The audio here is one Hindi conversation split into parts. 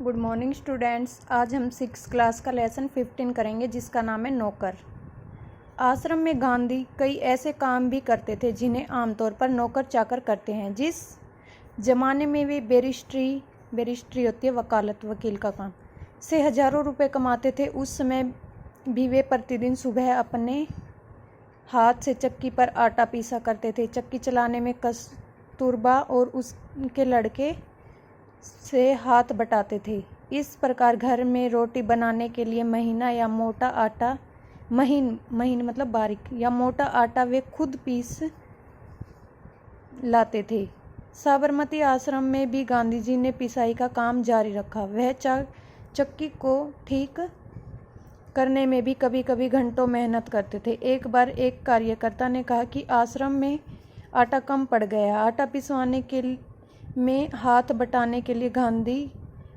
Good morning students. आज हम 6 क्लास का लेसन 15 करेंगे जिसका नाम है नौकर। आश्रम में गांधी कई ऐसे काम भी करते थे जिन्हें आमतौर पर नौकर चाकर करते हैं। जिस जमाने में वे बैरिस्ट्री होती है वकालत, वकील का काम, से हजारों रुपए कमाते थे, उस समय भी वे प्रतिदिन सुबह अपने हाथ से चक्की पर आटा पीसा करते थे। चक्की चलाने में कस्तूरबा और उसके लड़के से हाथ बटाते थे। इस प्रकार घर में रोटी बनाने के लिए महीन मतलब बारीक या मोटा आटा वे खुद पीस लाते थे। साबरमती आश्रम में भी गांधी जी ने पिसाई का काम जारी रखा। वह चक्की को ठीक करने में भी कभी कभी घंटों मेहनत करते थे। एक बार एक कार्यकर्ता ने कहा कि आश्रम में आटा कम पड़ गया। आटा पिसवाने के में हाथ बटाने के लिए गांधी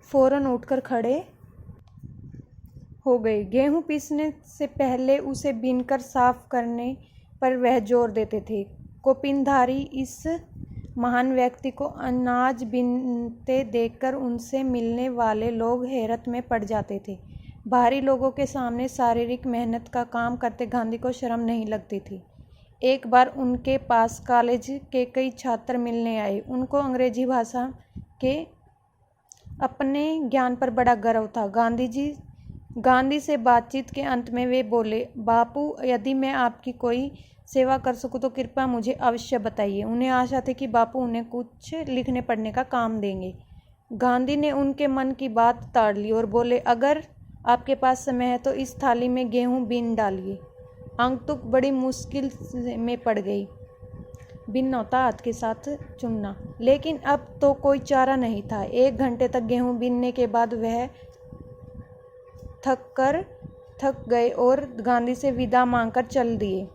फौरन उठकर खड़े हो गए। गेहूं पीसने से पहले उसे बीनकर साफ करने पर वह जोर देते थे। कोपिनधारी इस महान व्यक्ति को अनाज बीनते देखकर उनसे मिलने वाले लोग हैरत में पड़ जाते थे। बाहरी लोगों के सामने शारीरिक मेहनत का काम करते गांधी को शर्म नहीं लगती थी। एक बार उनके पास कॉलेज के कई छात्र मिलने आए। उनको अंग्रेजी भाषा के अपने ज्ञान पर बड़ा गर्व था। गांधी से बातचीत के अंत में वे बोले, बापू, यदि मैं आपकी कोई सेवा कर सकूं तो कृपया मुझे अवश्य बताइए। उन्हें आशा थी कि बापू उन्हें कुछ लिखने पढ़ने का काम देंगे। गांधी ने उनके मन की बात ताड़ ली और बोले, अगर आपके पास समय है तो इस थाली में गेहूं बीन डालिए। आगंतुक बड़ी मुश्किल में पड़ गई। बीनना होता हाथ के साथ चुनना, लेकिन अब तो कोई चारा नहीं था। 1 घंटे तक गेहूं बीनने के बाद वह थक गए और गांधी से विदा मांगकर चल दिए।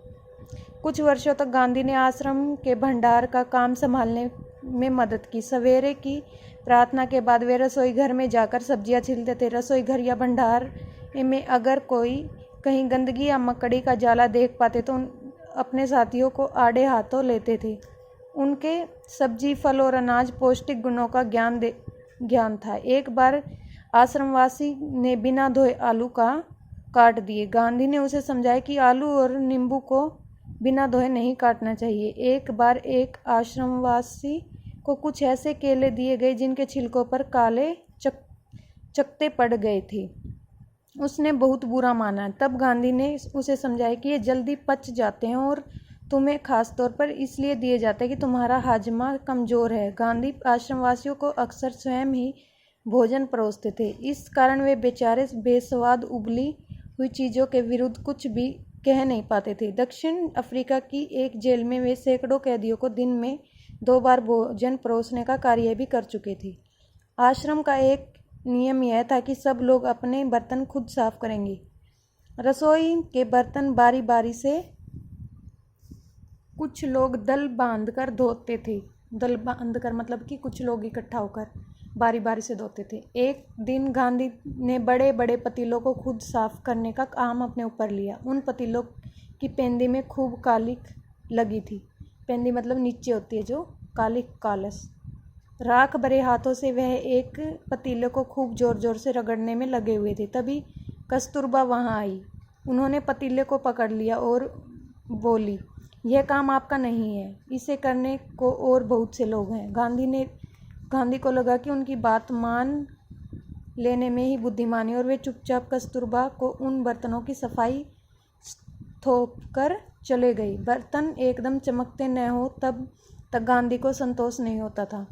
कुछ वर्षों तक गांधी ने आश्रम के भंडार का काम संभालने में मदद की। सवेरे की प्रार्थना के बाद वे रसोई घर में जाकर सब्जियां छीलते थे। रसोई घर या भंडार में अगर कोई कहीं गंदगी या मकड़ी का जाला देख पाते तो अपने साथियों को आड़े हाथों लेते थे। उनके सब्जी, फल और अनाज पौष्टिक गुणों का ज्ञान था। एक बार आश्रमवासी ने बिना धोए आलू काट दिए। गांधी ने उसे समझाया कि आलू और नींबू को बिना धोए नहीं काटना चाहिए। एक बार एक आश्रमवासी को कुछ ऐसे केले दिए गए जिनके छिलकों पर काले चकत्ते पड़ गए थे। उसने बहुत बुरा माना। तब गांधी ने उसे समझाया कि ये जल्दी पच जाते हैं और तुम्हें खास तौर पर इसलिए दिए जाते हैं कि तुम्हारा हाजमा कमज़ोर है। गांधी आश्रमवासियों को अक्सर स्वयं ही भोजन परोसते थे। इस कारण वे बेचारे बेस्वाद उबली हुई चीज़ों के विरुद्ध कुछ भी कह नहीं पाते थे। दक्षिण अफ्रीका की एक जेल में वे सैकड़ों कैदियों को दिन में 2 बार भोजन परोसने का कार्य भी कर चुके थे। आश्रम का एक नियम यह था कि सब लोग अपने बर्तन खुद साफ करेंगे। रसोई के बर्तन बारी बारी से कुछ लोग दल बांधकर धोते थे। दल बांधकर मतलब कि कुछ लोग इकट्ठा होकर बारी बारी से धोते थे। एक दिन गांधी ने बड़े बड़े पतीलों को खुद साफ करने का काम अपने ऊपर लिया। उन पतीलों की पेंदी में खूब कालिक लगी थी। पेंदी मतलब नीचे होती है जो कालस। राख भरे हाथों से वह एक पतीले को खूब जोर जोर से रगड़ने में लगे हुए थे। तभी कस्तूरबा वहां आई। उन्होंने पतीले को पकड़ लिया और बोली, यह काम आपका नहीं है, इसे करने को और बहुत से लोग हैं। गांधी को लगा कि उनकी बात मान लेने में ही बुद्धिमानी, और वे चुपचाप कस्तूरबा को उन बर्तनों की सफाई थोपकर चले गए। बर्तन एकदम चमकते न हो तब तक गांधी को संतोष नहीं होता था।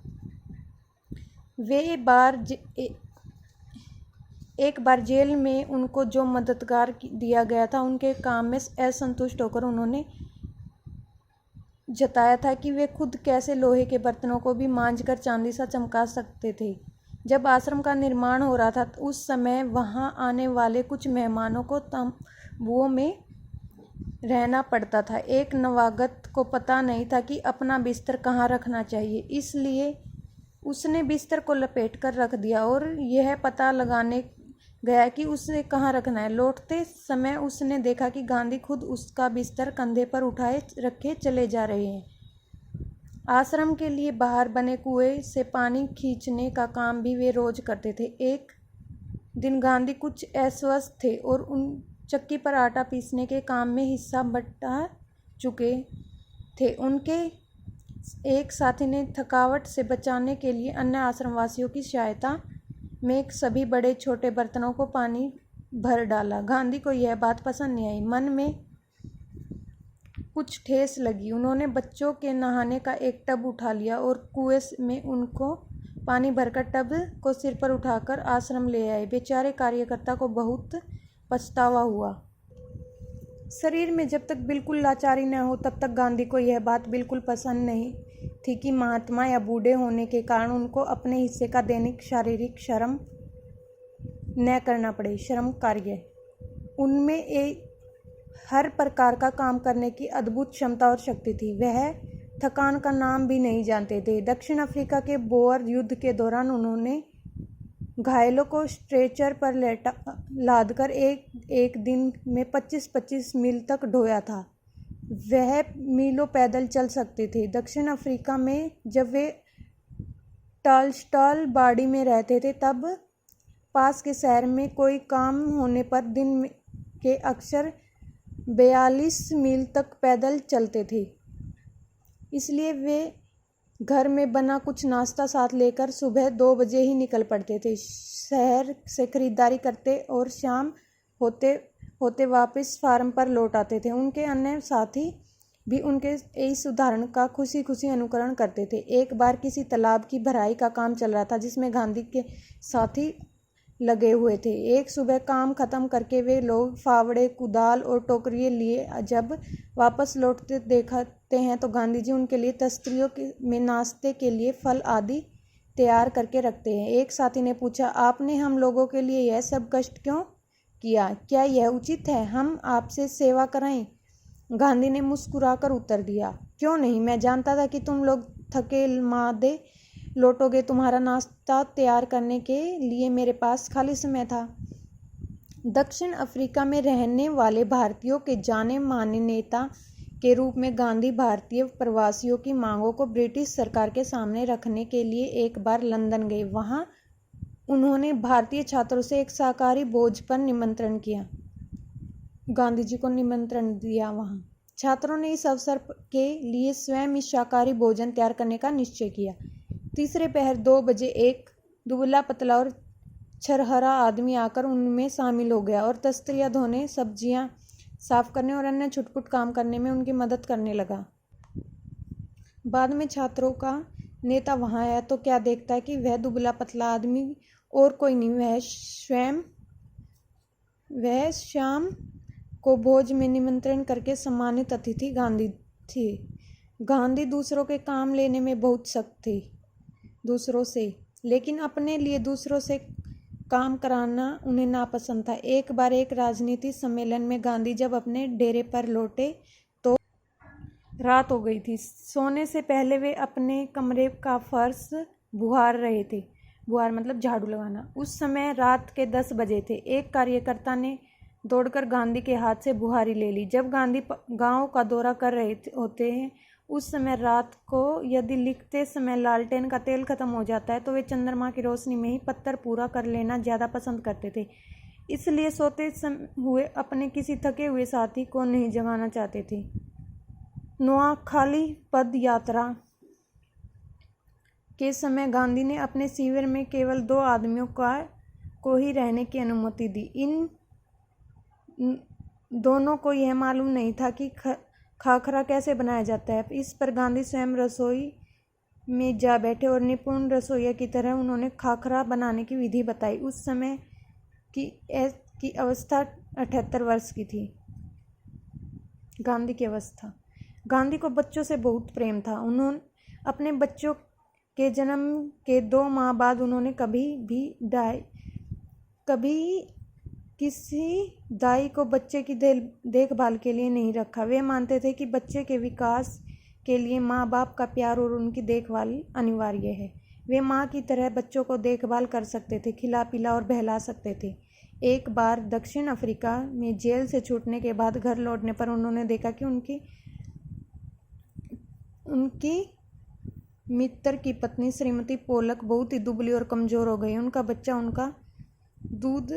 एक बार जेल में उनको जो मददगार दिया गया था, उनके काम में असंतुष्ट होकर उन्होंने जताया था कि वे खुद कैसे लोहे के बर्तनों को भी मांझकर चांदी सा चमका सकते थे। जब आश्रम का निर्माण हो रहा था उस समय वहां आने वाले कुछ मेहमानों को तंबुओं में रहना पड़ता था। एक नवागत को पता नहीं था कि अपना बिस्तर कहाँ रखना चाहिए, इसलिए उसने बिस्तर को लपेट कर रख दिया और यह पता लगाने गया कि उसे कहाँ रखना है। लौटते समय उसने देखा कि गांधी खुद उसका बिस्तर कंधे पर उठाए रखे चले जा रहे हैं। आश्रम के लिए बाहर बने कुएं से पानी खींचने का काम भी वे रोज करते थे। एक दिन गांधी कुछ अस्वस्थ थे और उन चक्की पर आटा पीसने के काम में हिस्सा बटा चुके थे। उनके एक साथी ने थकावट से बचाने के लिए अन्य आश्रमवासियों की सहायता में सभी बड़े छोटे बर्तनों को पानी भर डाला। गांधी को यह बात पसंद नहीं आई। मन में कुछ ठेस लगी। उन्होंने बच्चों के नहाने का एक टब उठा लिया और कुएं में उनको पानी भरकर टब को सिर पर उठाकर आश्रम ले आए। बेचारे कार्यकर्ता को बहुत पछतावा हुआ। शरीर में जब तक बिल्कुल लाचारी न हो तब तक गांधी को यह बात बिल्कुल पसंद नहीं थी कि महात्मा या बूढ़े होने के कारण उनको अपने हिस्से का दैनिक शारीरिक श्रम न करना पड़े। श्रम कार्य उनमें हर प्रकार का काम करने की अद्भुत क्षमता और शक्ति थी। वह थकान का नाम भी नहीं जानते थे। दक्षिण अफ्रीका के बोअर युद्ध के दौरान उन्होंने घायलों को स्ट्रेचर पर लादकर एक दिन में 25-25 मील तक ढोया था। वह मीलों पैदल चल सकते थे। दक्षिण अफ्रीका में जब वे टालस्टॉल बाड़ी में रहते थे तब पास के शहर में कोई काम होने पर दिन के अक्सर 42 मील तक पैदल चलते थे। इसलिए वे घर में बना कुछ नाश्ता साथ लेकर सुबह 2 बजे ही निकल पड़ते थे। शहर से खरीदारी करते और शाम होते होते वापस फार्म पर लौट आते थे। उनके अन्य साथी भी उनके इस उदाहरण का खुशी खुशी अनुकरण करते थे। एक बार किसी तालाब की भराई का काम चल रहा था जिसमें गांधी के साथी लगे हुए थे। एक सुबह काम खत्म करके वे लोग फावड़े, कुदाल और टोकरियाँ लिए जब वापस लौटते देखते हैं तो गांधी जी उनके लिए तस्तरियों में नाश्ते के लिए फल आदि तैयार करके रखते हैं। एक साथी ने पूछा, आपने हम लोगों के लिए यह सब कष्ट क्यों किया? क्या यह उचित है? हम आपसे सेवा कराएं? गांधी ने मुस्कुराकर उत्तर दिया, क्यों नहीं, मैं जानता था कि तुम लोग थके मादे लौटोगे। तुम्हारा नाश्ता तैयार करने के लिए मेरे पास खाली समय था। दक्षिण अफ्रीका में रहने वाले भारतीयों के जाने माने नेता के रूप में गांधी भारतीय प्रवासियों की मांगों को ब्रिटिश सरकार के सामने रखने के लिए एक बार लंदन गए। वहां उन्होंने भारतीय छात्रों से एक शाकाहारी भोज पर निमंत्रण किया। गांधी जी को निमंत्रण दिया। वहां छात्रों ने इस अवसर के लिए स्वयं इस शाकाहारी भोजन तैयार करने का निश्चय किया। तीसरे पहर 2 बजे एक दुबला पतला और छरहरा आदमी आकर उनमें शामिल हो गया और तस्तरियाँ धोने, सब्जियां साफ करने और अन्य छुटपुट काम करने में उनकी मदद करने लगा। बाद में छात्रों का नेता वहां आया तो क्या देखता है कि वह दुबला पतला आदमी और कोई नहीं, वह शाम को भोज में निमंत्रण करके सम्मानित अतिथि गांधी थे। गांधी दूसरों के काम लेने में बहुत सख्त थे दूसरों से, लेकिन अपने लिए दूसरों से काम कराना उन्हें नापसंद था। एक बार एक राजनीति सम्मेलन में गांधी जब अपने डेरे पर लौटे तो रात हो गई थी। सोने से पहले वे अपने कमरे का फर्श बुहार रहे थे। बुहार मतलब झाड़ू लगाना। उस समय रात के 10 बजे थे। एक कार्यकर्ता ने दौड़कर गांधी के हाथ से बुहारी ले ली। जब गांधी गांव का दौरा कर रहे होते हैं उस समय रात को यदि लिखते समय लालटेन का तेल खत्म हो जाता है तो वे चंद्रमा की रोशनी में ही पत्तर पूरा कर लेना ज़्यादा पसंद करते थे। इसलिए सोते हुए अपने किसी थके हुए साथी को नहीं जगाना चाहते थे। नोआखाली पद यात्रा के समय गांधी ने अपने शिविर में केवल 2 आदमियों को ही रहने की अनुमति दी। इन दोनों को यह मालूम नहीं था कि खाखरा कैसे बनाया जाता है। इस पर गांधी स्वयं रसोई में जा बैठे और निपुण रसोइया की तरह उन्होंने खाखरा बनाने की विधि बताई। उस समय की अवस्था 78 वर्ष की थी। गांधी की अवस्था। गांधी को बच्चों से बहुत प्रेम था। उन्होंने अपने बच्चों के जन्म के 2 माह बाद उन्होंने कभी किसी दाई को बच्चे की देखभाल के लिए नहीं रखा। वे मानते थे कि बच्चे के विकास के लिए माँ बाप का प्यार और उनकी देखभाल अनिवार्य है। वे माँ की तरह बच्चों को देखभाल कर सकते थे, खिला पिला और बहला सकते थे। एक बार दक्षिण अफ्रीका में जेल से छूटने के बाद घर लौटने पर उन्होंने देखा कि उनकी मित्र की पत्नी श्रीमती पोलक बहुत ही दुबली और कमज़ोर हो गई। उनका बच्चा उनका दूध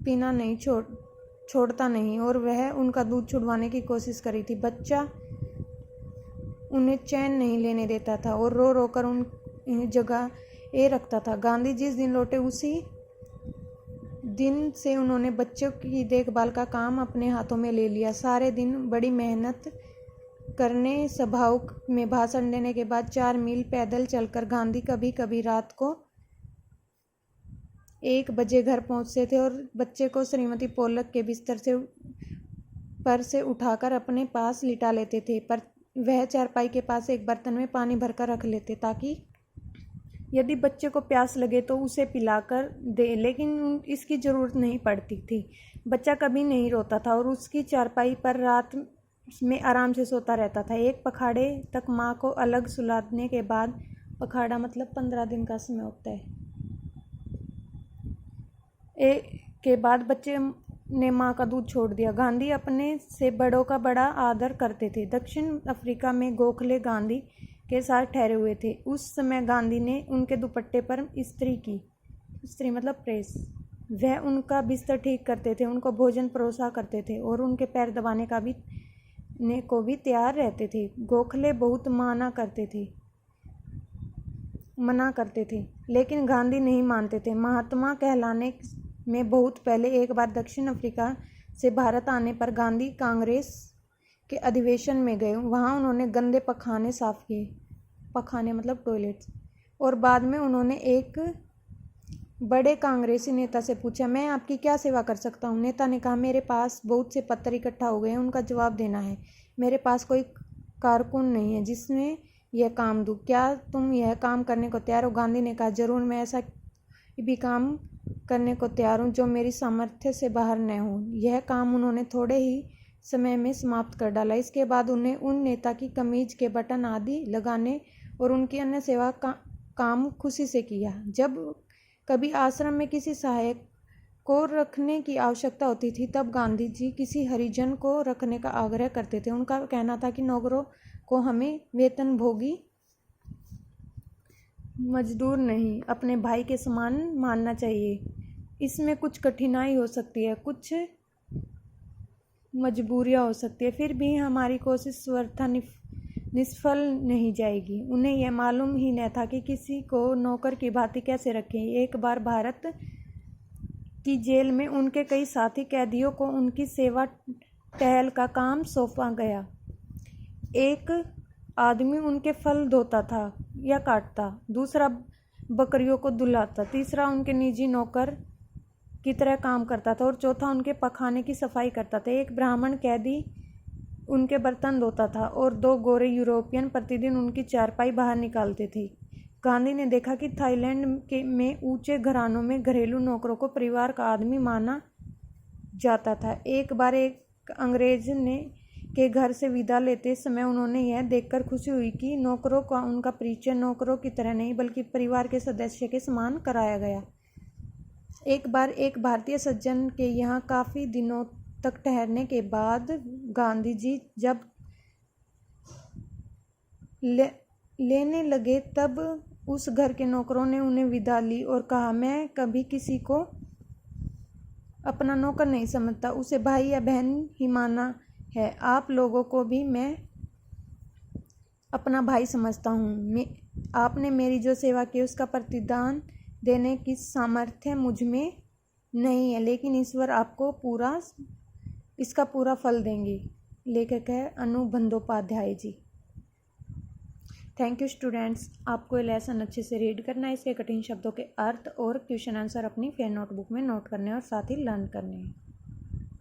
पीना नहीं छोड़ता नहीं और वह उनका दूध छुड़वाने की कोशिश करी थी। बच्चा उन्हें चैन नहीं लेने देता था और रो रो कर उन जगह रखता था। गांधी जिस दिन लौटे उसी दिन से उन्होंने बच्चों की देखभाल का काम अपने हाथों में ले लिया। सारे दिन बड़ी मेहनत करने, सभाओं में भाषण देने के बाद 4 मील पैदल चलकर गांधी कभी कभी रात को 1 बजे घर पहुंचते थे और बच्चे को श्रीमती पोलक के बिस्तर पर से उठाकर अपने पास लिटा लेते थे, पर वह चारपाई के पास एक बर्तन में पानी भरकर रख लेते ताकि यदि बच्चे को प्यास लगे तो उसे पिलाकर दे, लेकिन इसकी ज़रूरत नहीं पड़ती थी। बच्चा कभी नहीं रोता था और उसकी चारपाई पर रात में आराम से सोता रहता था। एक पखाड़े तक माँ को अलग सुलाने के बाद, पखाड़ा मतलब 15 दिन का समय होता है, के बाद बच्चे ने माँ का दूध छोड़ दिया। गांधी अपने से बड़ों का बड़ा आदर करते थे। दक्षिण अफ्रीका में गोखले गांधी के साथ ठहरे हुए थे। उस समय गांधी ने उनके दुपट्टे पर इस्त्री मतलब प्रेस। वह उनका बिस्तर ठीक करते थे, उनको भोजन परोसा करते थे और उनके पैर दबाने को भी तैयार रहते थे। गोखले बहुत मना करते थे, लेकिन गांधी नहीं मानते थे। महात्मा कहलाने में बहुत पहले एक बार दक्षिण अफ्रीका से भारत आने पर गांधी कांग्रेस के अधिवेशन में गए। वहाँ उन्होंने गंदे पखाने साफ किए, पखाने मतलब टॉयलेट्स, और बाद में उन्होंने एक बड़े कांग्रेसी नेता से पूछा, मैं आपकी क्या सेवा कर सकता हूँ? नेता ने कहा, मेरे पास बहुत से पत्र इकट्ठा हो गए हैं, उनका जवाब देना है। मेरे पास कोई कारकुन नहीं है जिसमें यह काम दूँ। क्या तुम यह काम करने को तैयार हो? गांधी ने कहा, जरूर, मैं ऐसा भी काम करने को तैयार हूँ जो मेरी सामर्थ्य से बाहर न हो। यह काम उन्होंने थोड़े ही समय में समाप्त कर डाला। इसके बाद उन्हें उन नेता की कमीज के बटन आदि लगाने और उनकी अन्य सेवा काम खुशी से किया। जब कभी आश्रम में किसी सहायक को रखने की आवश्यकता होती थी, तब गांधी जी किसी हरिजन को रखने का आग्रह करते थे। उनका कहना था कि नौकरों को हमें वेतनभोगी मजदूर नहीं, अपने भाई के समान मानना चाहिए। इसमें कुछ कठिनाई हो सकती है, कुछ मजबूरियां हो सकती है, फिर भी हमारी कोशिश व्यर्थ निष्फल नहीं जाएगी। उन्हें यह मालूम ही न था कि किसी को नौकर की भांति कैसे रखें। एक बार भारत की जेल में उनके कई साथी कैदियों को उनकी सेवा टहल का काम सौंपा गया। एक आदमी उनके फल धोता था या काटता, दूसरा बकरियों को दुलाता, तीसरा उनके निजी नौकर की तरह काम करता था और चौथा उनके पखाने की सफाई करता था। एक ब्राह्मण कैदी उनके बर्तन धोता था और 2 गोरे यूरोपियन प्रतिदिन उनकी चारपाई बाहर निकालते थे। गांधी ने देखा कि थाईलैंड में ऊंचे घरानों में घरेलू नौकरों को परिवार का आदमी माना जाता था। एक बार एक अंग्रेज के घर से विदा लेते समय उन्होंने यह देखकर खुशी हुई कि नौकरों का उनका परिचय नौकरों की तरह नहीं बल्कि परिवार के सदस्य के समान कराया गया। एक बार एक भारतीय सज्जन के यहाँ काफ़ी दिनों तक ठहरने के बाद गांधी जी जब लेने लगे, तब उस घर के नौकरों ने उन्हें विदा ली और कहा, मैं कभी किसी को अपना नौकर नहीं समझता, उसे भाई या बहन ही माना है। आप लोगों को भी मैं अपना भाई समझता हूँ। आपने मेरी जो सेवा की उसका प्रतिदान देने की सामर्थ्य मुझ में नहीं है, लेकिन ईश्वर आपको इसका पूरा फल देंगे। लेखक है Anu Bandopadhyay ji. Thank you students. आपको ये लेसन अच्छे से रीड करना है, इसके कठिन शब्दों के अर्थ और क्वेश्चन आंसर अपनी फेयर नोटबुक में नोट करने और साथ ही लर्न करने हैं।